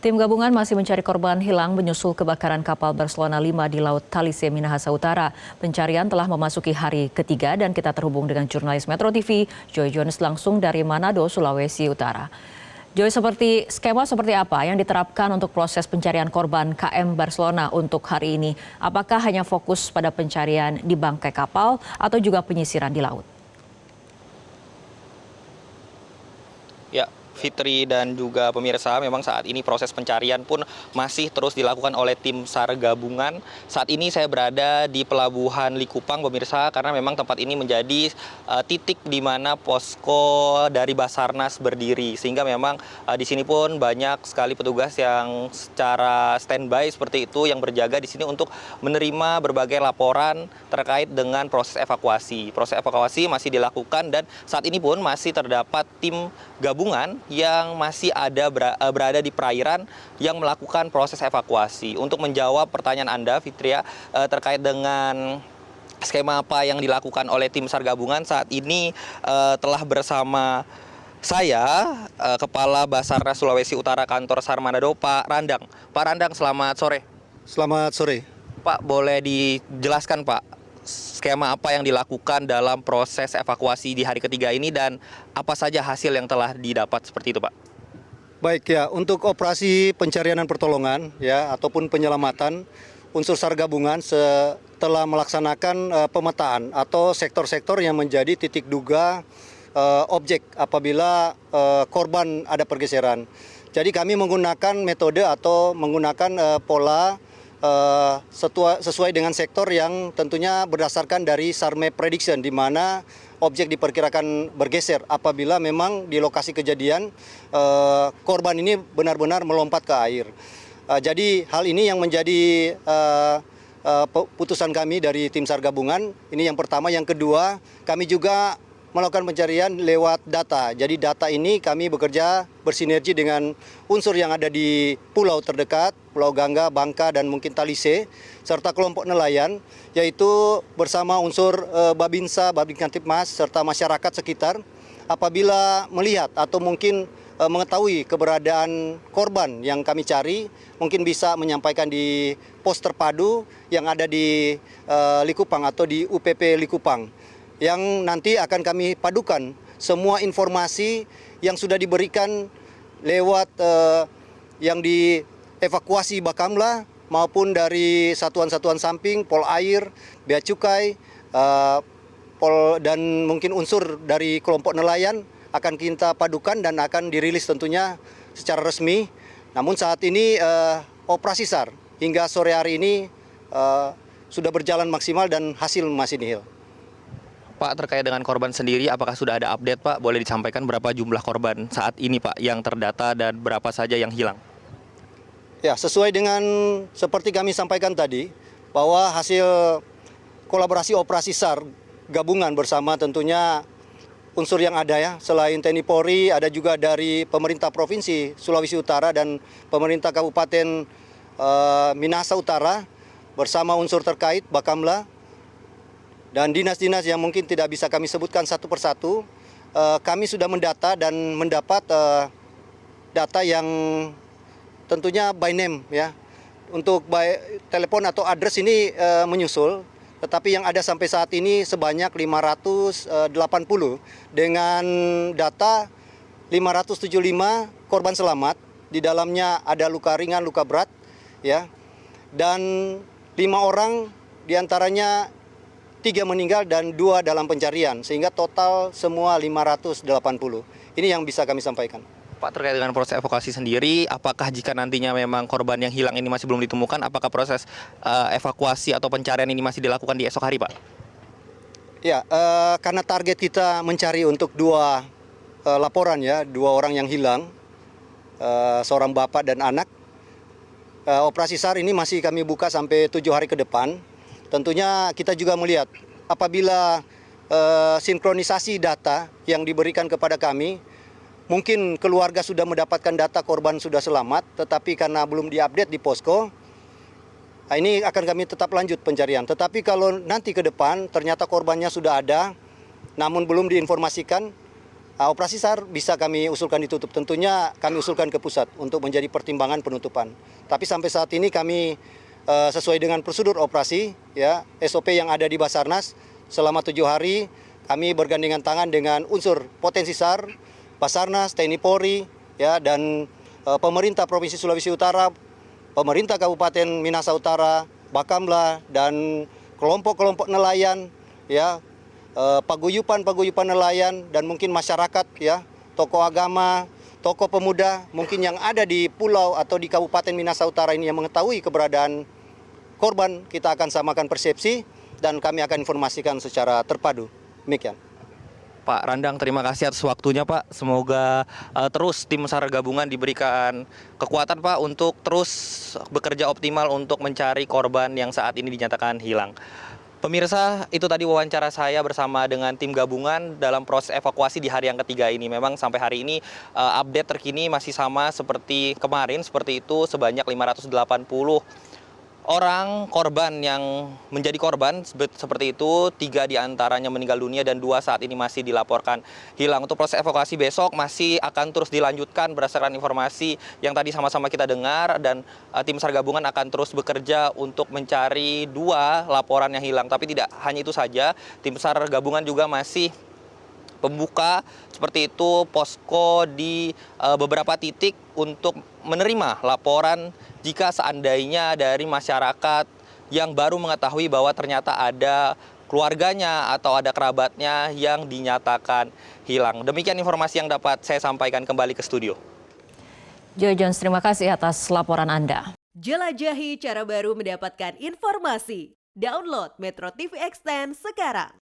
Tim gabungan masih mencari korban hilang menyusul kebakaran kapal Barcelona 5 di Laut Talise, Minahasa Utara. Pencarian telah memasuki hari ketiga dan kita terhubung dengan jurnalis Metro TV, Joy Jones langsung dari Manado, Sulawesi Utara. Joy, skema seperti apa yang diterapkan untuk proses pencarian korban KM Barcelona untuk hari ini? Apakah hanya fokus pada pencarian di bangkai kapal atau juga penyisiran di laut? Ya, Fitri dan juga pemirsa, memang saat ini proses pencarian pun masih terus dilakukan oleh tim SAR gabungan. Saat ini saya berada di Pelabuhan Likupang, pemirsa, karena memang tempat ini menjadi titik di mana posko dari Basarnas berdiri. Sehingga memang di sini pun banyak sekali petugas yang secara standby seperti itu yang berjaga di sini untuk menerima berbagai laporan terkait dengan proses evakuasi. Proses evakuasi masih dilakukan dan saat ini pun masih terdapat tim gabungan yang masih berada di perairan yang melakukan proses evakuasi. Untuk menjawab pertanyaan Anda, Fitria, terkait dengan skema apa yang dilakukan oleh tim SAR gabungan, saat ini telah bersama saya, Kepala Basarnas Sulawesi Utara Kantor SAR Manado, Pak Randang. Pak Randang, selamat sore. Selamat sore. Pak, boleh dijelaskan, Pak, skema apa yang dilakukan dalam proses evakuasi di hari ketiga ini dan apa saja hasil yang telah didapat seperti itu, Pak? Baik ya, untuk operasi pencarian dan pertolongan ya ataupun penyelamatan, unsur SAR gabungan telah melaksanakan pemetaan atau sektor-sektor yang menjadi titik duga objek apabila korban ada pergeseran. Jadi kami menggunakan metode atau menggunakan pola sesuai dengan sektor yang tentunya berdasarkan dari SAR Map Prediction, di mana objek diperkirakan bergeser apabila memang di lokasi kejadian korban ini benar-benar melompat ke air. Jadi hal ini yang menjadi putusan kami dari tim SAR gabungan. Ini yang pertama. Yang kedua, kami juga melakukan pencarian lewat data. Jadi data ini kami bekerja bersinergi dengan unsur yang ada di pulau terdekat, Pulau Gangga, Bangka, dan mungkin Talise, serta kelompok nelayan, yaitu bersama unsur Babinsa, Babin Kamtipmas, serta masyarakat sekitar. Apabila melihat atau mungkin mengetahui keberadaan korban yang kami cari, mungkin bisa menyampaikan di pos terpadu yang ada di Likupang atau di UPP Likupang, yang nanti akan kami padukan semua informasi yang sudah diberikan lewat yang dievakuasi Bakamla maupun dari satuan-satuan samping, Pol Air, Bea Cukai, dan mungkin unsur dari kelompok nelayan akan kita padukan dan akan dirilis tentunya secara resmi. Namun saat ini operasi SAR hingga sore hari ini sudah berjalan maksimal dan hasil masih nihil. Pak, terkait dengan korban sendiri, apakah sudah ada update, Pak? Boleh disampaikan berapa jumlah korban saat ini, Pak, yang terdata dan berapa saja yang hilang? Ya, sesuai dengan seperti kami sampaikan tadi, bahwa hasil kolaborasi operasi SAR gabungan bersama tentunya unsur yang ada ya, selain TNI Polri, ada juga dari pemerintah Provinsi Sulawesi Utara dan pemerintah Kabupaten Minahasa Utara, bersama unsur terkait, Bakamla, dan dinas-dinas yang mungkin tidak bisa kami sebutkan satu persatu. Kami sudah mendata dan mendapat data yang tentunya by name ya. Untuk by telepon atau address ini menyusul, tetapi yang ada sampai saat ini sebanyak 580 dengan data 575 korban selamat. Di dalamnya ada luka ringan, luka berat ya. Dan 5 orang diantaranya 3 meninggal dan 2 dalam pencarian, sehingga total semua 580. Ini yang bisa kami sampaikan. Pak, terkait dengan proses evakuasi sendiri, apakah jika nantinya memang korban yang hilang ini masih belum ditemukan, apakah proses evakuasi atau pencarian ini masih dilakukan di esok hari, Pak? Ya, karena target kita mencari untuk 2 laporan ya, 2 orang yang hilang, seorang bapak dan anak. Operasi SAR ini masih kami buka sampai 7 hari ke depan. Tentunya kita juga melihat apabila sinkronisasi data yang diberikan kepada kami, mungkin keluarga sudah mendapatkan data korban sudah selamat, tetapi karena belum diupdate di posko, ini akan kami tetap lanjut pencarian. Tetapi kalau nanti ke depan ternyata korbannya sudah ada, namun belum diinformasikan, Operasi SAR bisa kami usulkan ditutup. Tentunya kami usulkan ke pusat untuk menjadi pertimbangan penutupan. Tapi sampai saat ini kami sesuai dengan prosedur operasi, ya SOP yang ada di Basarnas selama 7 hari kami bergandengan tangan dengan unsur potensi SAR, Basarnas, TNI Polri, ya dan pemerintah Provinsi Sulawesi Utara, pemerintah Kabupaten Minahasa Utara, Bakamla dan kelompok-kelompok nelayan, ya paguyupan nelayan dan mungkin masyarakat, ya tokoh agama, tokoh pemuda mungkin yang ada di pulau atau di Kabupaten Minahasa Utara ini yang mengetahui keberadaan korban, kita akan samakan persepsi dan kami akan informasikan secara terpadu. Demikian. Pak Randang, terima kasih atas waktunya Pak. Semoga terus tim SAR gabungan diberikan kekuatan Pak untuk terus bekerja optimal untuk mencari korban yang saat ini dinyatakan hilang. Pemirsa, itu tadi wawancara saya bersama dengan tim gabungan dalam proses evakuasi di hari yang ketiga ini. Memang sampai hari ini update terkini masih sama seperti kemarin, seperti itu sebanyak 580 orang korban yang menjadi korban seperti itu, 3 diantaranya meninggal dunia dan 2 saat ini masih dilaporkan hilang. Untuk proses evakuasi besok masih akan terus dilanjutkan berdasarkan informasi yang tadi sama-sama kita dengar, dan tim SAR gabungan akan terus bekerja untuk mencari 2 laporan yang hilang. Tapi tidak hanya itu saja, tim SAR gabungan juga masih pembuka seperti itu posko di beberapa titik untuk menerima laporan jika seandainya dari masyarakat yang baru mengetahui bahwa ternyata ada keluarganya atau ada kerabatnya yang dinyatakan hilang. Demikian informasi yang dapat saya sampaikan, kembali ke studio. Joy Jones, terima kasih atas laporan Anda. Jelajahi cara baru mendapatkan informasi. Download Metro TV Extend sekarang.